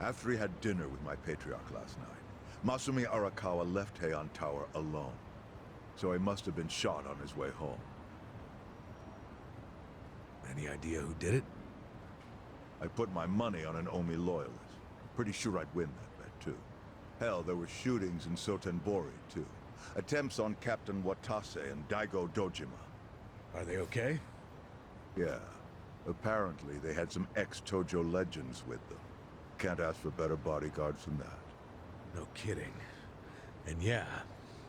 After he had dinner with my patriarch last night, Masumi Arakawa left Heian Tower alone. So he must have been shot on his way home. Any idea who did it? I put my money on an Omi loyalist. Pretty sure I'd win that bet, too. Hell, there were shootings in Sotenbori, too. Attempts on Captain Watase and Daigo Dojima. Are they okay? Yeah. Apparently, they had some ex-Tojo legends with them. Can't ask for better bodyguards than that. No kidding. And yeah,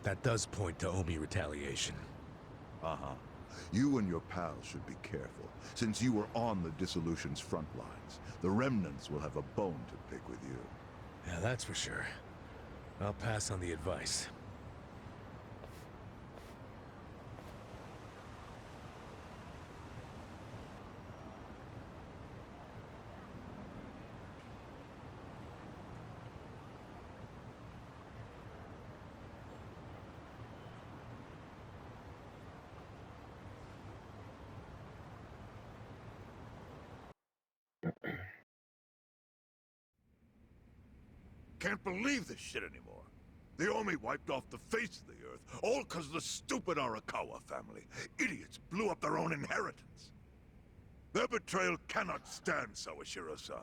that does point to Omi retaliation. Uh-huh. You and your pals should be careful. Since you were on the dissolution's front lines, the remnants will have a bone to pick with you. Yeah, that's for sure. I'll pass on the advice. Can't believe this shit anymore. The Omi wiped off the face of the earth, all because of the stupid Arakawa family. Idiots blew up their own inheritance. Their betrayal cannot stand, Sawashiro-san.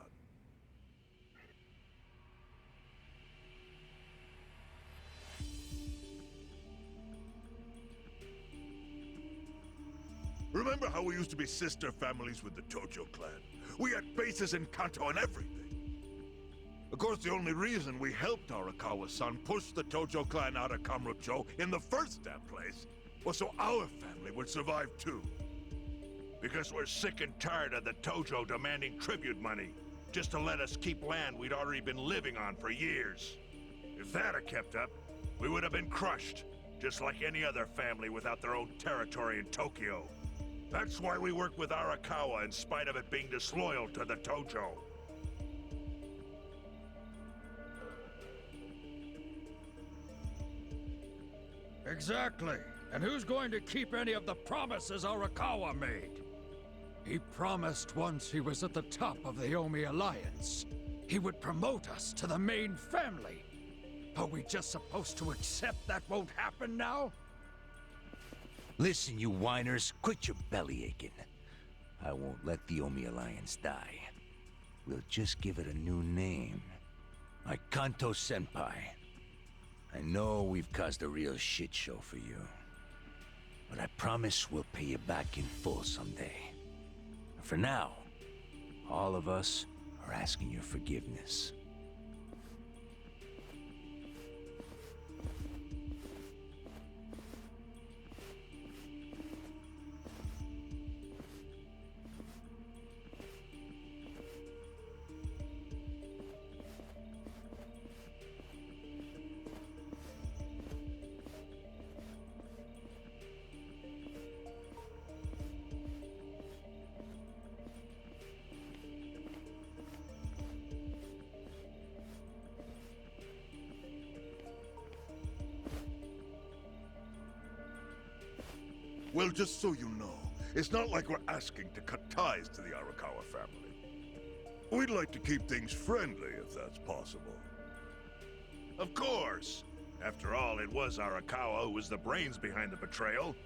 Remember how we used to be sister families with the Tojo clan? We had bases in Kanto and everything. Of course, the only reason we helped Arakawa-san push the Tojo clan out of Kamurocho in the first damn place was so our family would survive too. Because we're sick and tired of the Tojo demanding tribute money just to let us keep land we'd already been living on for years. If that had kept up, we would have been crushed, just like any other family without their own territory in Tokyo. That's why we work with Arakawa in spite of it being disloyal to the Tojo. Exactly. And who's going to keep any of the promises Arakawa made? He promised once he was at the top of the Omi Alliance, he would promote us to the main family. Are we just supposed to accept that won't happen now? Listen, you whiners, quit your belly aching. I won't let the Omi Alliance die. We'll just give it a new name. Like Kanto Senpai. I know we've caused a real shit show for you. But I promise we'll pay you back in full someday. For now, all of us are asking your forgiveness. Well, just so you know, it's not like we're asking to cut ties to the Arakawa family. We'd like to keep things friendly, if that's possible. Of course! After all, it was Arakawa who was the brains behind the betrayal.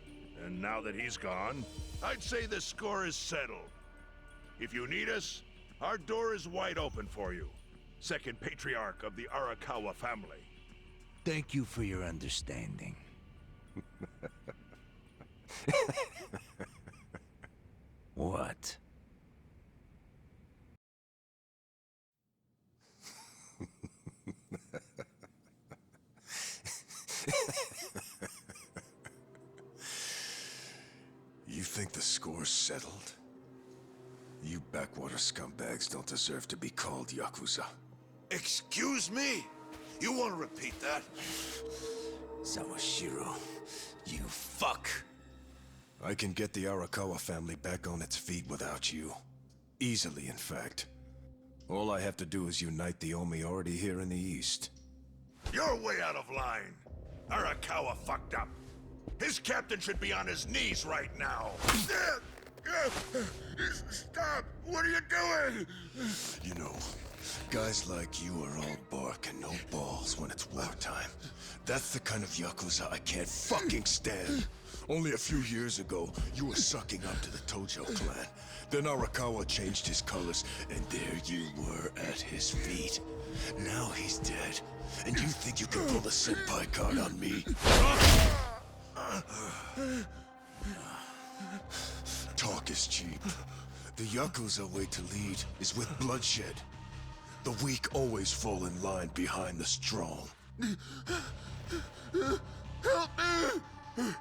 And now that he's gone, I'd say the score is settled. If you need us, our door is wide open for you. Second patriarch of the Arakawa family. Thank you for your understanding. What? You think the score's settled? You backwater scumbags don't deserve to be called Yakuza. Excuse me? You want to repeat that? Sawashiro, you fuck! I can get the Arakawa family back on its feet without you. Easily, in fact. All I have to do is unite the Omi already here in the east. You're way out of line. Arakawa fucked up. His captain should be on his knees right now. Stop! What are you doing? You know, guys like you are all bark and no balls when it's wartime. That's the kind of Yakuza I can't fucking stand. Only a few years ago, you were sucking up to the Tojo clan. Then Arakawa changed his colors, and there you were at his feet. Now he's dead, and you think you can pull the senpai card on me? Talk is cheap. The Yakuza way to lead is with bloodshed. The weak always fall in line behind the strong. Help me!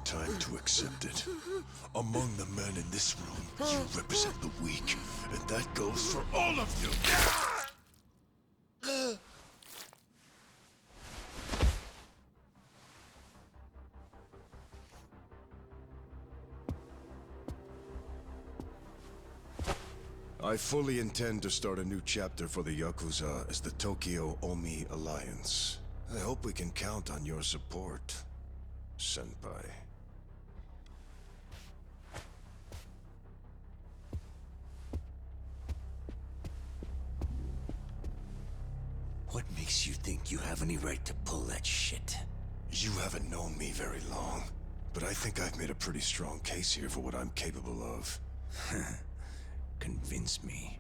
Time to accept it. Among the men in this room, you represent the weak, and that goes for all of you. I fully intend to start a new chapter for the Yakuza as the Tokyo Omi Alliance. I hope we can count on your support, Senpai. What makes you think you have any right to pull that shit? You haven't known me very long, but I think I've made a pretty strong case here for what I'm capable of. Convince me.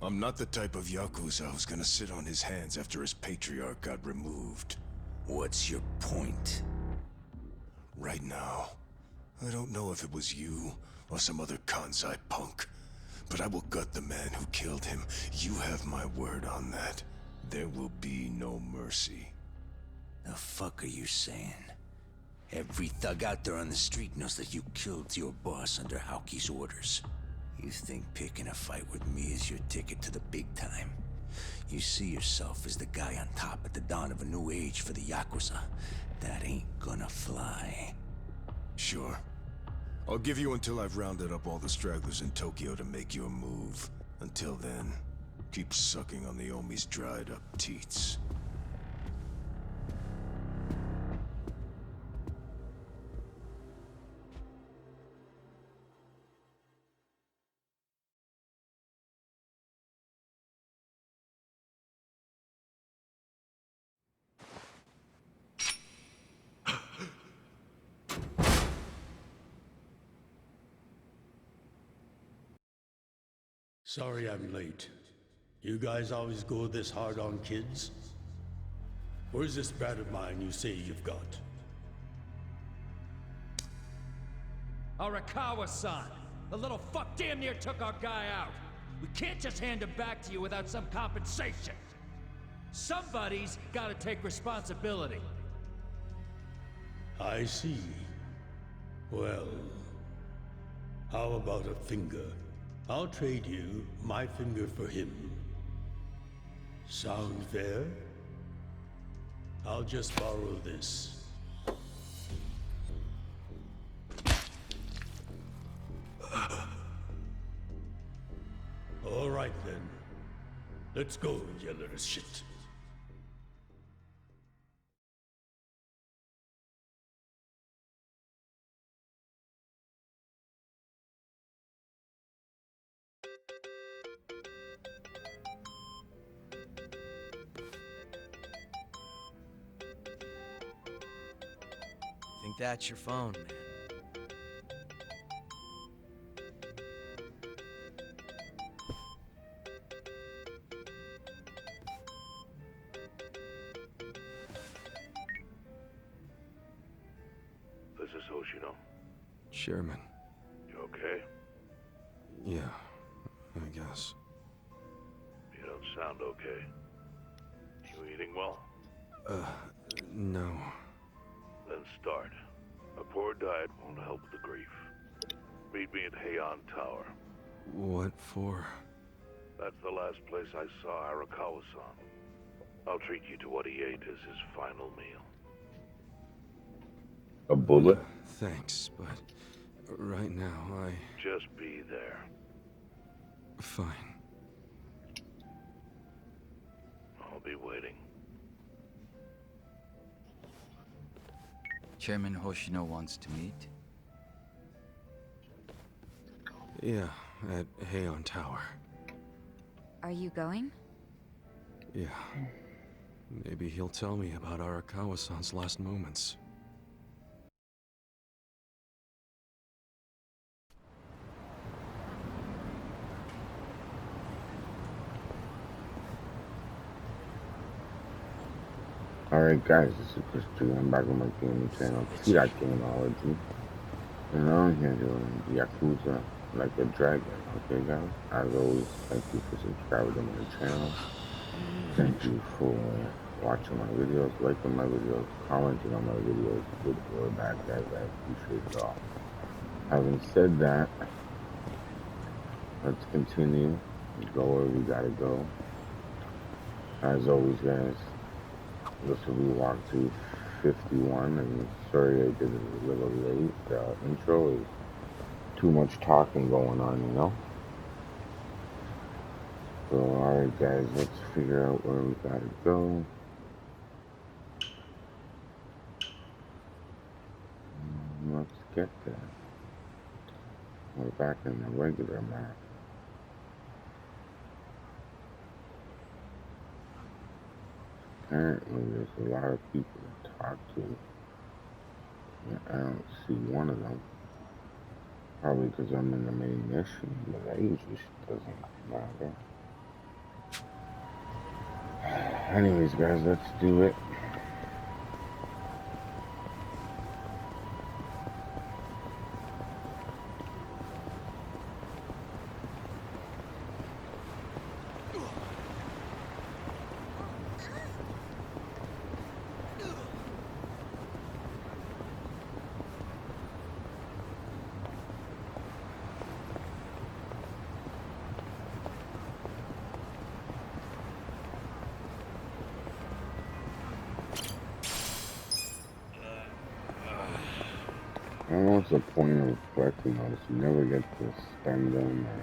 I'm not the type of Yakuza who's gonna sit on his hands after his patriarch got removed. What's your point? Right now, I don't know if it was you or some other Kansai punk, but I will gut the man who killed him. You have my word on that. There will be no mercy. The fuck are you saying? Every thug out there on the street knows that you killed your boss under Haoki's orders. You think picking a fight with me is your ticket to the big time? You see yourself as the guy on top at the dawn of a new age for the Yakuza. That ain't gonna fly. Sure. I'll give you until I've rounded up all the stragglers in Tokyo to make your move. Until then, keep sucking on the Omi's dried up teats. Sorry I'm late. You guys always go this hard on kids? Where's this brat of mine you say you've got? Arakawa-san! The little fuck damn near took our guy out! We can't just hand him back to you without some compensation! Somebody's gotta take responsibility. I see. Well, how about a finger? I'll trade you my finger for him. Sound fair? I'll just borrow this. All right then. Let's go, you little shit. Think that's your phone, man. This is Hoshino. Chairman. You okay? Yeah, I guess. You don't sound okay. You eating well? No. Then start. A poor diet won't help the grief. Meet me at Heian Tower. What for? That's the last place I saw Arakawa-san. I'll treat you to what he ate as his final meal. A bullet? Thanks, but right now Just be there. Fine. be waiting. Chairman Hoshino wants to meet. Yeah, at Heion Tower. Are you going? Yeah. Maybe he'll tell me about Arakawa-san's last moments. Alright guys, this is Chris G. I'm back on my gaming channel, T.Gameology. And I'm here doing Yakuza like a dragon, okay guys? As always, thank you for subscribing to my channel. Thank you for watching my videos, liking my videos, commenting on my videos, good or bad guys, I appreciate it all. Having said that, let's continue, go where we gotta go. As always guys, this will be walkthrough 51, and sorry I did it a little late. The intro is too much talking going on, you know? So, alright guys, let's figure out where we gotta go. Let's get there. We're back in the regular map. Apparently there's a lot of people to talk to. And I don't see one of them. Probably because I'm in the main mission, but that usually doesn't matter. Anyways guys, let's do it. I don't know what's the point of collecting those. You never get to spend them or...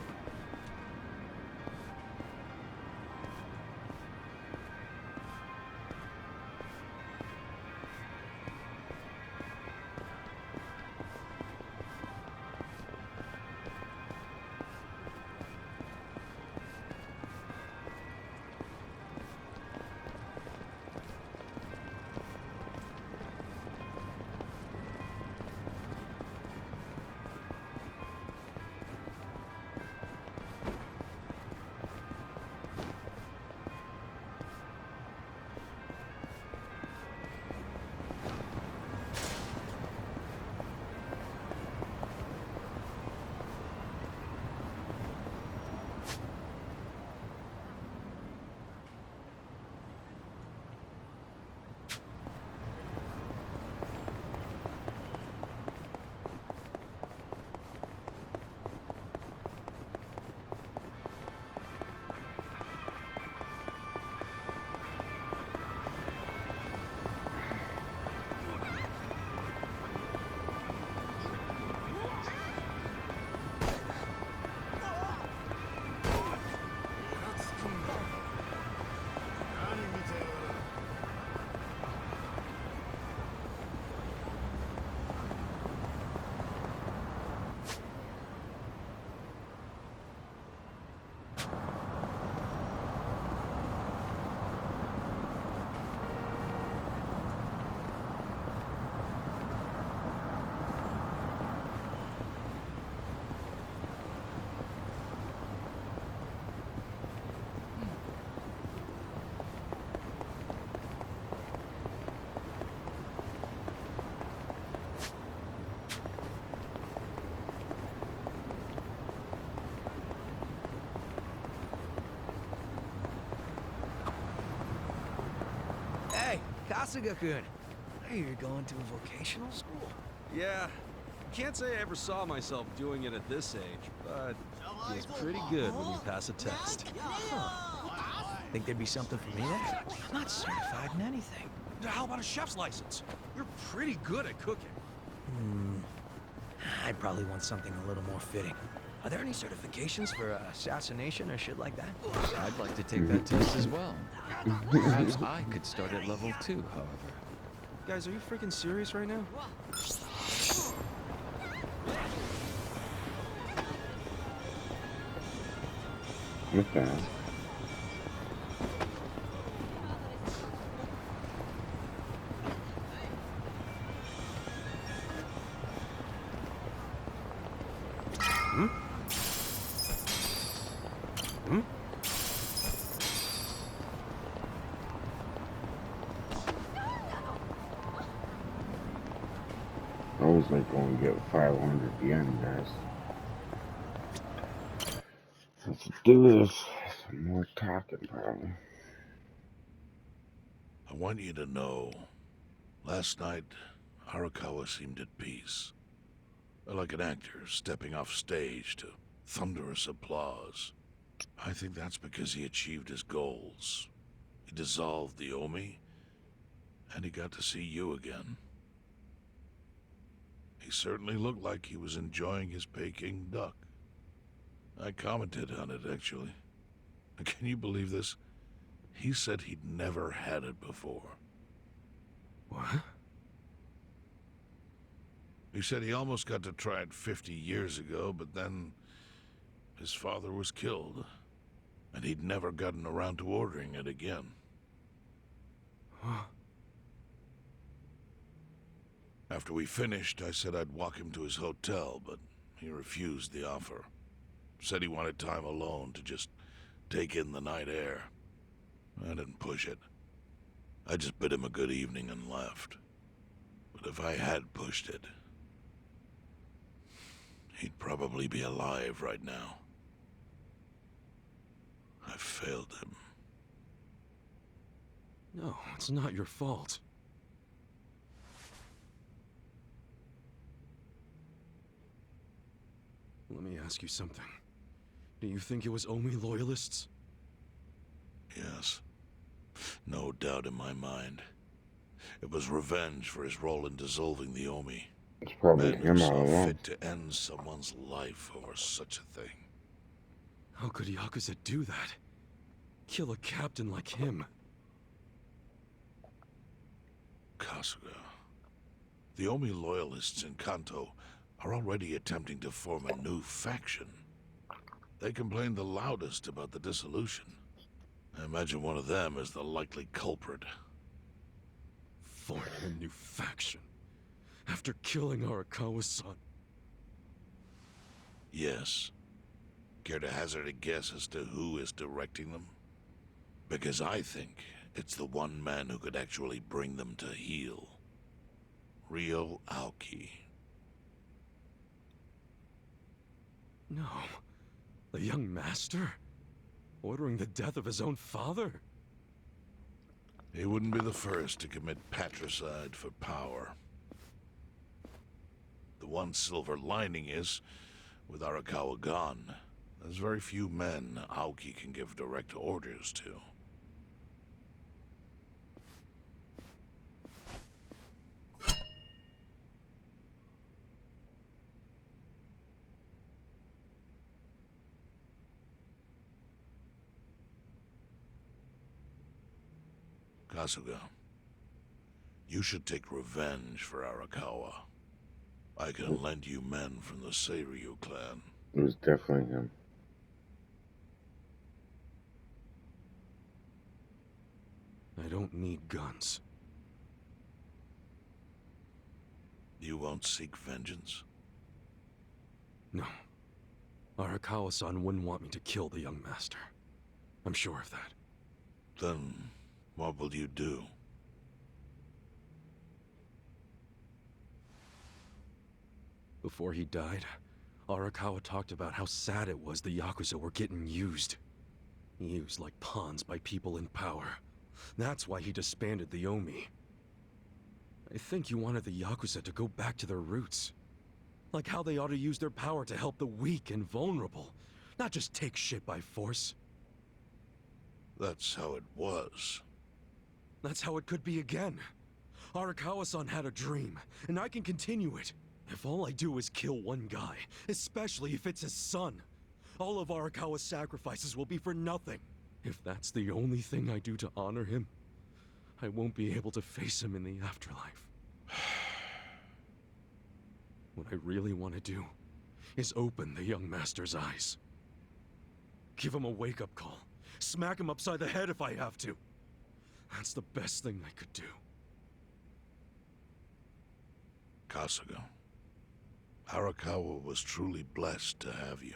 Kasuga-kun, I hear you're going to a vocational school. Yeah, can't say I ever saw myself doing it at this age, but feels pretty good when you pass a test. Think there'd be something for me there? I'm not certified in anything. How about a chef's license? You're pretty good at cooking. I'd probably want something a little more fitting. Are there any certifications for assassination or shit like that? I'd like to take that test as well. Perhaps I could start at level 2, however. Guys, are you freaking serious right now? What the hell? I was like going to get 500 yen, guys. Let's do this. Some more talking, probably. I want you to know, last night, Arakawa seemed at peace. Like an actor stepping off stage to thunderous applause. I think that's because he achieved his goals. He dissolved the Omi, and he got to see you again. He certainly looked like he was enjoying his Peking duck. I commented on it, actually. Can you believe this? He said he'd never had it before. What? He said he almost got to try it 50 years ago, but then his father was killed, and he'd never gotten around to ordering it again. Huh. After we finished, I said I'd walk him to his hotel, but he refused the offer. Said he wanted time alone to just take in the night air. I didn't push it. I just bid him a good evening and left. But if I had pushed it, he'd probably be alive right now. I failed him. No, it's not your fault. Let me ask you something. Do you think it was Omi loyalists? Yes. No doubt in my mind. It was revenge for his role in dissolving the Omi. It's probably Men who him all saw along. fit to end someone's life over such a thing. How could Yakuza do that? Kill a captain like him? Kasuga. The Omi loyalists in Kanto are already attempting to form a new faction. They complain the loudest about the dissolution. I imagine one of them is the likely culprit. Forming a new faction? After killing Arakawa-san? Yes. Care to hazard a guess as to who is directing them? Because I think it's the one man who could actually bring them to heel. Ryo Aoki. No. The young master? Ordering the death of his own father? He wouldn't be the first to commit patricide for power. The one silver lining is, with Arakawa gone, there's very few men Aoki can give direct orders to. Kasuga, you should take revenge for Arakawa. I can lend you men from the Seiryu clan. It was definitely him. I don't need guns. You won't seek vengeance? No. Arakawa-san wouldn't want me to kill the young master. I'm sure of that. Then, what will you do? Before he died, Arakawa talked about how sad it was the Yakuza were getting used. Used like pawns by people in power. That's why he disbanded the Omi. I think he wanted the Yakuza to go back to their roots. Like how they ought to use their power to help the weak and vulnerable, not just take shit by force. That's how it was. That's how it could be again. Arakawa-san had a dream, and I can continue it. If all I do is kill one guy, especially if it's his son, all of Arakawa's sacrifices will be for nothing. If that's the only thing I do to honor him, I won't be able to face him in the afterlife. What I really want to do is open the young master's eyes. Give him a wake-up call. Smack him upside the head if I have to. That's the best thing I could do. Kasuga, Arakawa was truly blessed to have you.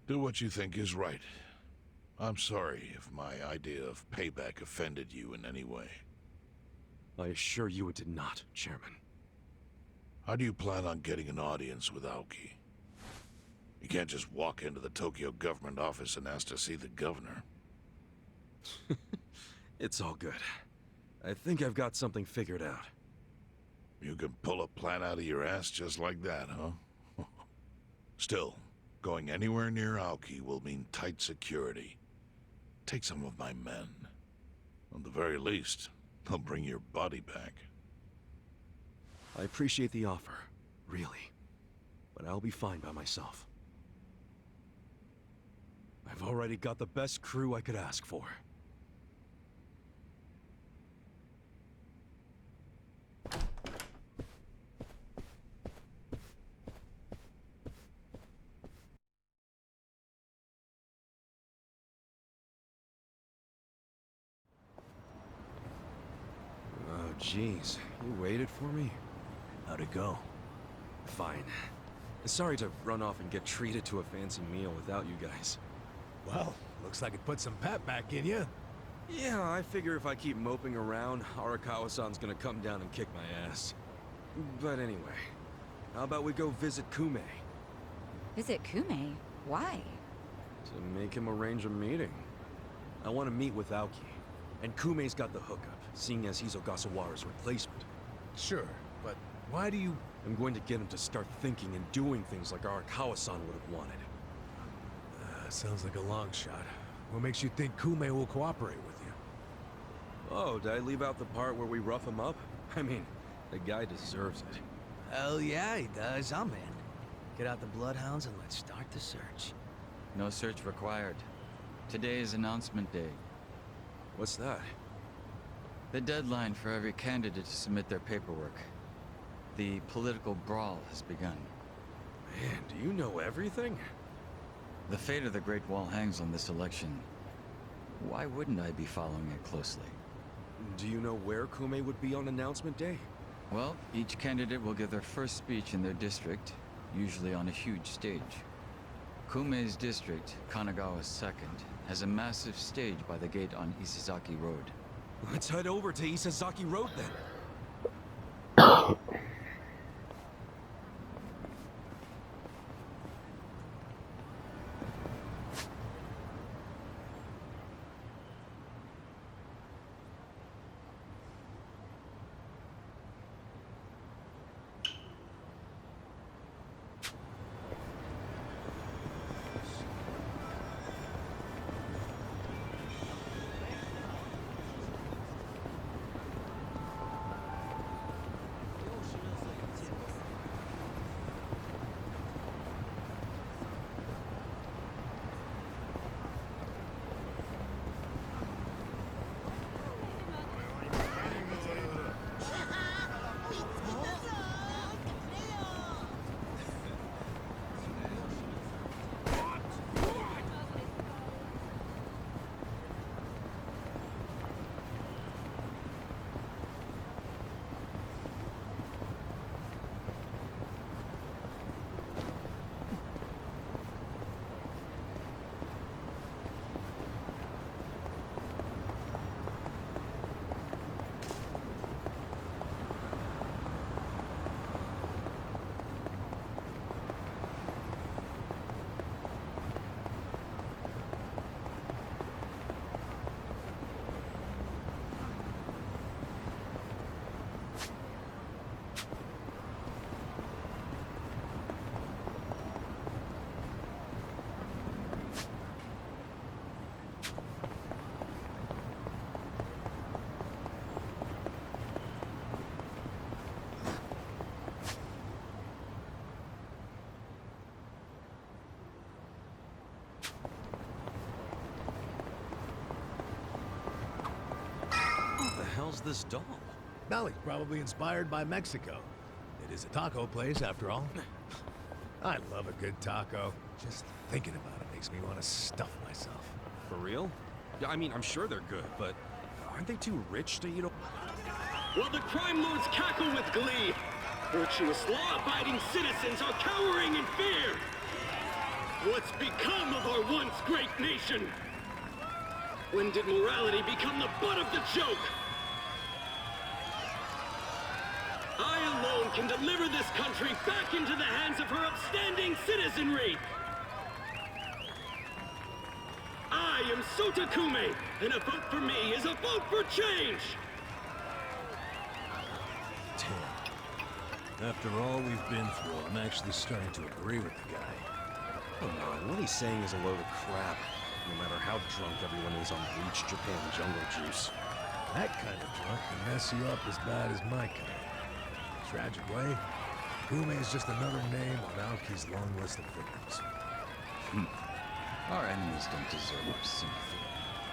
Do what you think is right. I'm sorry if my idea of payback offended you in any way. I assure you it did not, Chairman. How do you plan on getting an audience with Aoki? You can't just walk into the Tokyo government office and ask to see the governor. It's all good. I think I've got something figured out. You can pull a plan out of your ass just like that, huh? Still, going anywhere near Aoki will mean tight security. Take some of my men. At the very least, they'll bring your body back. I appreciate the offer, really. But I'll be fine by myself. I've already got the best crew I could ask for. Oh, jeez. You waited for me? How'd it go? Fine. Sorry to run off and get treated to a fancy meal without you guys. Well, looks like it put some pep back in you. Yeah, I figure if I keep moping around, Arakawa-san's gonna come down and kick my ass. But anyway, how about we go visit Kume? Visit Kume? Why? To make him arrange a meeting. I want to meet with Aoki. And Kume's got the hookup, seeing as he's Ogasawara's replacement. Sure, but why do you... I'm going to get him to start thinking and doing things like Arakawa-san would have wanted. Sounds like a long shot. What makes you think Kume will cooperate with you? Oh, did I leave out the part where we rough him up? I mean, the guy deserves it. Hell yeah, he does. I'm in. Get out the bloodhounds and let's start the search. No search required. Today is announcement day. What's that? The deadline for every candidate to submit their paperwork. The political brawl has begun. Man, do you know everything? The fate of the Great Wall hangs on this election. Why wouldn't I be following it closely? Do you know where Kume would be on announcement day? Well, each candidate will give their first speech in their district, usually on a huge stage. Kume's district, Kanagawa's second, has a massive stage by the gate on Isizaki Road. Let's head over to Isizaki Road then. hell's this doll? Belly, probably inspired by Mexico. It is a taco place, after all. I love a good taco. Just thinking about it makes me want to stuff myself. For real? Yeah, I mean, I'm sure they're good, but aren't they too rich to eat a... While the crime lords cackle with glee, virtuous law-abiding citizens are cowering in fear. What's become of our once great nation? When did morality become the butt of the joke? I alone can deliver this country back into the hands of her upstanding citizenry. I am Sota Kume, and a vote for me is a vote for change! Damn. After all we've been through, I'm actually starting to agree with the guy. Come on, what he's saying is a load of crap. No matter how drunk everyone is on bleach Japan jungle juice. That kind of drunk can mess you up as bad as my kind. Tragic way, Kume is just another name on Aoki's long list of victims. Our enemies don't deserve our sympathy.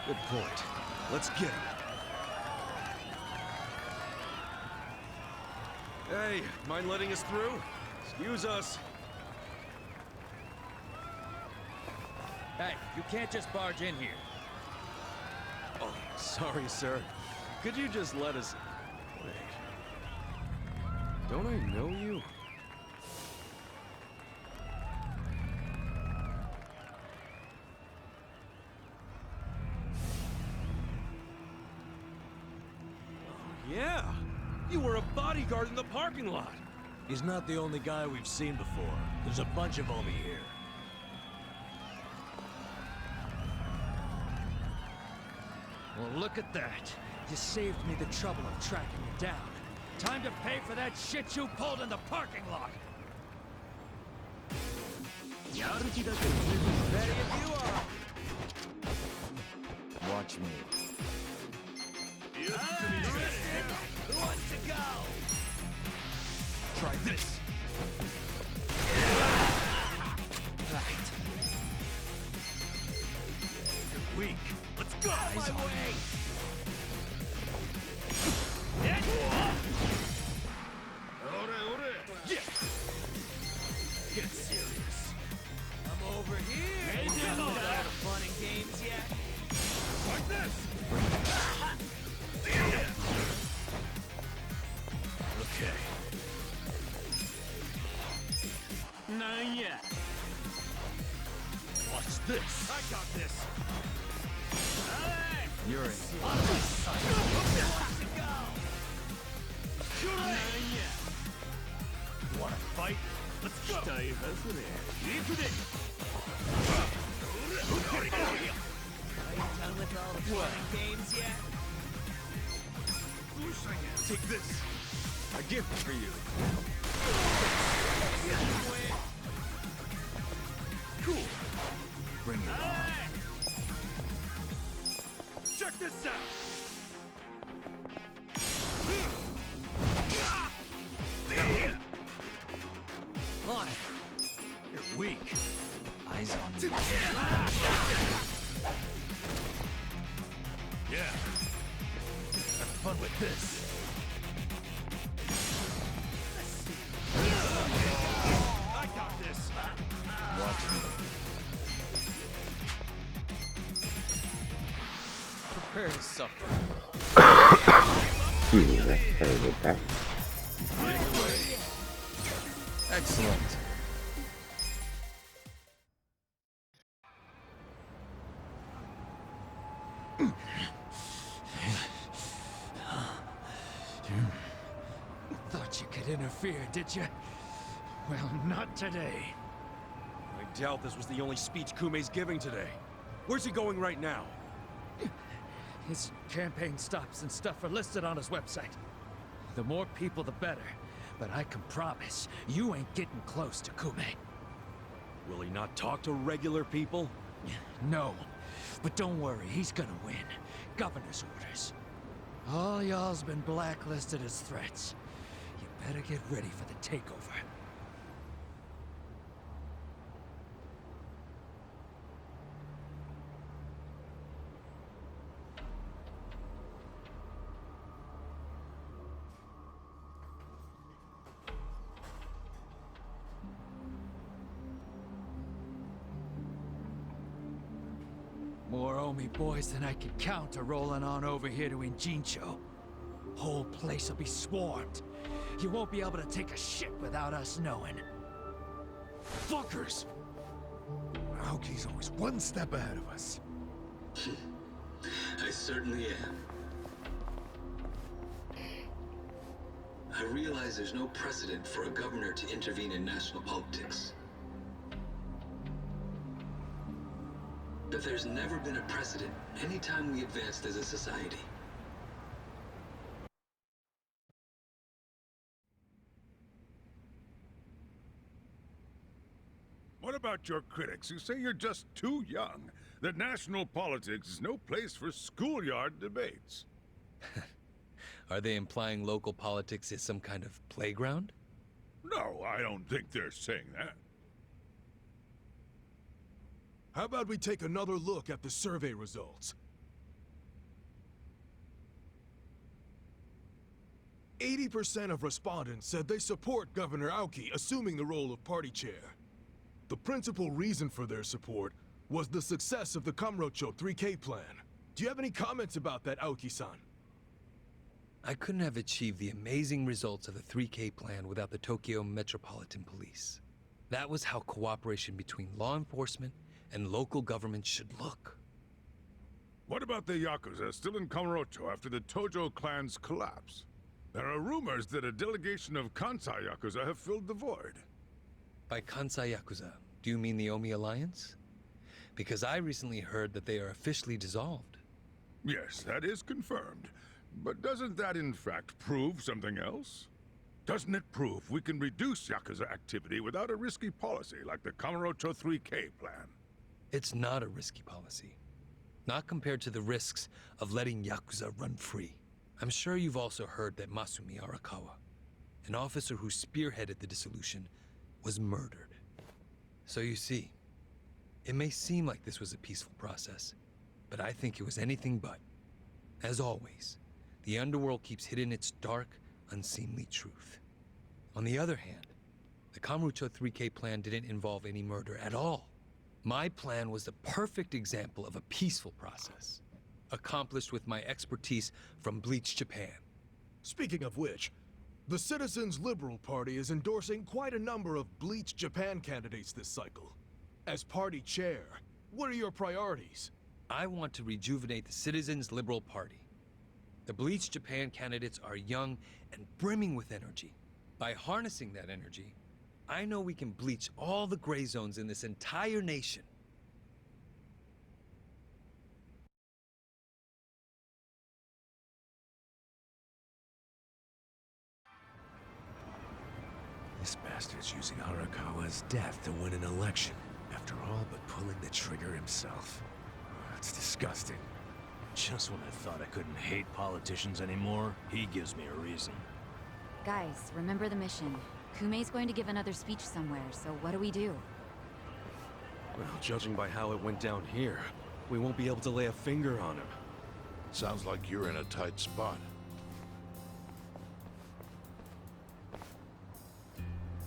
Good point. Let's get him. Hey, mind letting us through? Excuse us. Hey, you can't just barge in here. Oh, sorry, sir. Could you just let us... Wait. Don't I know you? Oh, yeah! You were a bodyguard in the parking lot! He's not the only guy we've seen before. There's a bunch of Omi here. Well, look at that. You saved me the trouble of tracking you down. Time to pay for that shit you pulled in the parking lot! Ready if you are! Watch me. Who wants to go? Try this! Right. You're weak. Let's go! Eyes on me! Get serious. I'm over here. Hey, come on. Fun and games yet? Like this. Okay. Not yet. Watch this. I got this. You're in. You wanna fight? Let's go! Are you done with all the fun and games yet? Take this! A gift for you! Cool! Bring it on. Check this out! On it. You're weak. Eyes on me. Yeah. Have fun with this. I got this. Watch me. Prepare to suffer. Sorry about that. Excellent. Thought you could interfere, did you? Well, not today. I doubt this was the only speech Kume's giving today. Where's he going right now? His campaign stops and stuff are listed on his website. The more people, the better. But I can promise, you ain't getting close to Kume. Will he not talk to regular people? No. But don't worry, he's gonna win. Governor's orders. All y'all's been blacklisted as threats. You better get ready for the takeover. Omi boys than I could count are rolling on over here to Injincho. Whole place will be swarmed. You won't be able to take a shit without us knowing. Fuckers! Aoki's always one step ahead of us. I certainly am. I realize there's no precedent for a governor to intervene in national politics. But there's never been a precedent anytime we advanced as a society. What about your critics who say you're just too young? That national politics is no place for schoolyard debates. Are they implying local politics is some kind of playground? No, I don't think they're saying that. How about we take another look at the survey results? 80% of respondents said they support Governor Aoki assuming the role of party chair. The principal reason for their support was the success of the Kamurocho 3K plan. Do you have any comments about that, Aoki-san? I couldn't have achieved the amazing results of the 3K plan without the Tokyo Metropolitan Police. That was how cooperation between law enforcement and local government should look. What about the Yakuza still in Kamurocho after the Tojo clan's collapse? There are rumors that a delegation of Kansai Yakuza have filled the void. By Kansai Yakuza, do you mean the Omi Alliance? Because I recently heard that they are officially dissolved. Yes, that is confirmed. But doesn't that in fact prove something else? Doesn't it prove we can reduce Yakuza activity without a risky policy like the Kamurocho 3K plan? It's not a risky policy. Not compared to the risks of letting Yakuza run free. I'm sure you've also heard that Masumi Arakawa, an officer who spearheaded the dissolution, was murdered. So you see, it may seem like this was a peaceful process, but I think it was anything but. As always, the underworld keeps hidden its dark, unseemly truth. On the other hand, the Kamurocho 3K plan didn't involve any murder at all. My plan was the perfect example of a peaceful process, accomplished with my expertise from Bleach Japan. Speaking of which, the Citizens Liberal Party is endorsing quite a number of Bleach Japan candidates this cycle. As party chair, what are your priorities? I want to rejuvenate the Citizens Liberal Party. The Bleach Japan candidates are young and brimming with energy. By harnessing that energy, I know we can bleach all the gray zones in this entire nation. This bastard's using Arakawa's death to win an election, after all but pulling the trigger himself. That's disgusting. Just when I thought I couldn't hate politicians anymore, he gives me a reason. Guys, remember the mission. Kumei's going to give another speech somewhere, so what do we do? Well, judging by how it went down here, we won't be able to lay a finger on him. Sounds like you're in a tight spot.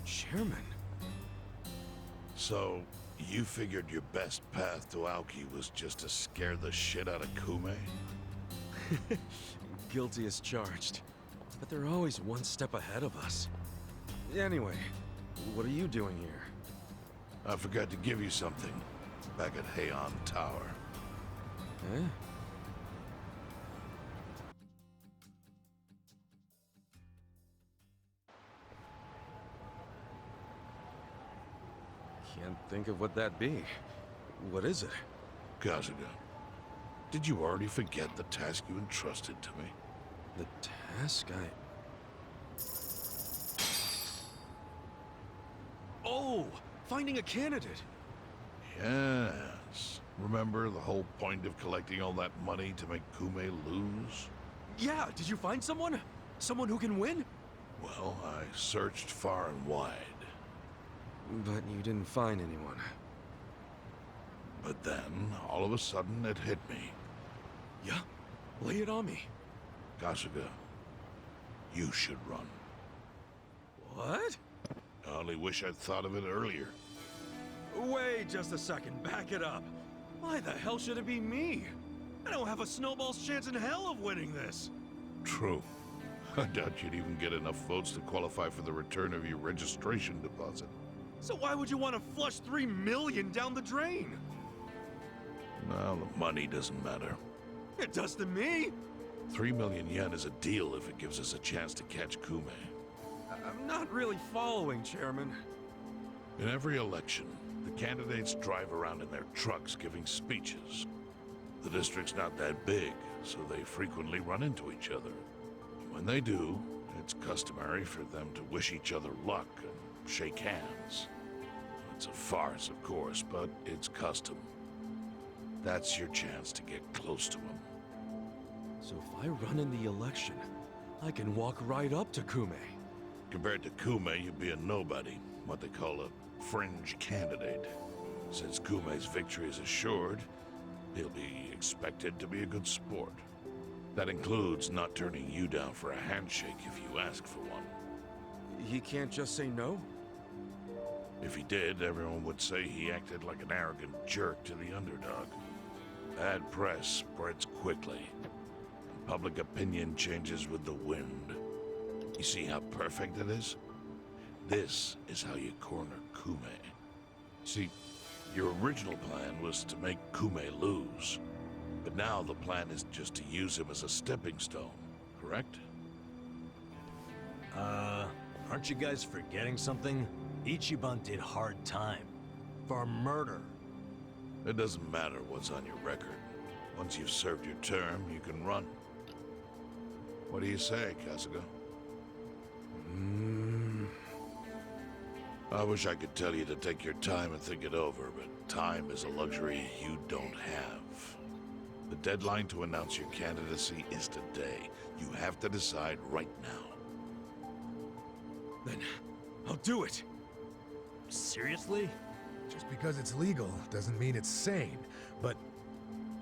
Chairman? So, you figured your best path to Aoki was just to scare the shit out of Kume? Guilty as charged. But they're always one step ahead of us. Anyway, what are you doing here? I forgot to give you something back at Heian Tower. Eh? Can't think of what that'd be. What is it? Kasuga, did you already forget the task you entrusted to me? The task Oh! Finding a candidate! Yes. Remember the whole point of collecting all that money to make Kume lose? Yeah, did you find someone? Someone who can win? Well, I searched far and wide. But you didn't find anyone. But then, all of a sudden, it hit me. Yeah? Lay it on me. Kasuga, you should run. What? I only wish I'd thought of it earlier. Wait just a second, back it up. Why the hell should it be me? I don't have a snowball's chance in hell of winning this. True. I doubt you'd even get enough votes to qualify for the return of your registration deposit. So why would you want to flush 3 million down the drain? Well, the money doesn't matter. It does to me. 3 million yen is a deal if it gives us a chance to catch Kume. I'm not really following, Chairman. In every election, the candidates drive around in their trucks giving speeches. The district's not that big, so they frequently run into each other. When they do, it's customary for them to wish each other luck and shake hands. It's a farce, of course, but it's custom. That's your chance to get close to him. So if I run in the election, I can walk right up to Kume. Compared to Kume, you'd be a nobody, what they call a fringe candidate. Since Kume's victory is assured, he'll be expected to be a good sport. That includes not turning you down for a handshake if you ask for one. He can't just say no? If he did, everyone would say he acted like an arrogant jerk to the underdog. Bad press spreads quickly. And public opinion changes with the wind. You see how perfect it is? This is how you corner Kume. See, your original plan was to make Kume lose. But now the plan is just to use him as a stepping stone, correct? Aren't you guys forgetting something? Ichiban did hard time. For murder. It doesn't matter what's on your record. Once you've served your term, you can run. What do you say, Kasuga? I wish I could tell you to take your time and think it over, but time is a luxury you don't have. The deadline to announce your candidacy is today. You have to decide right now. Then I'll do it. Seriously? Just because it's legal doesn't mean it's sane, but...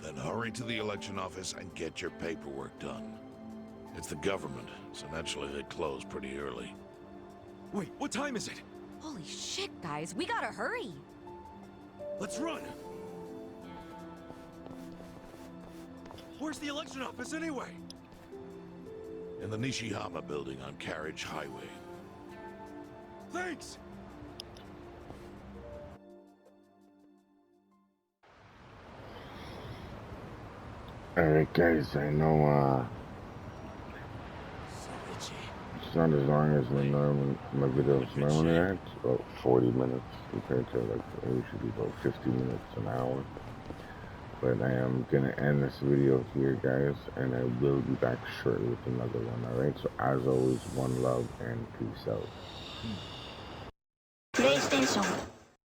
Then hurry to the election office and get your paperwork done. It's the government, so naturally they close pretty early. Wait, what time is it? Holy shit, guys, we gotta hurry. Let's run! Where's the election office anyway? In the Nishihama building on Carriage Highway. Thanks! Alright guys, I know it's not as long as my videos normally are. It's about 40 minutes compared to like it should be about 50 minutes an hour. But I am gonna end this video here guys, and I will be back shortly with another one. Alright, so as always, one love and peace out. PlayStation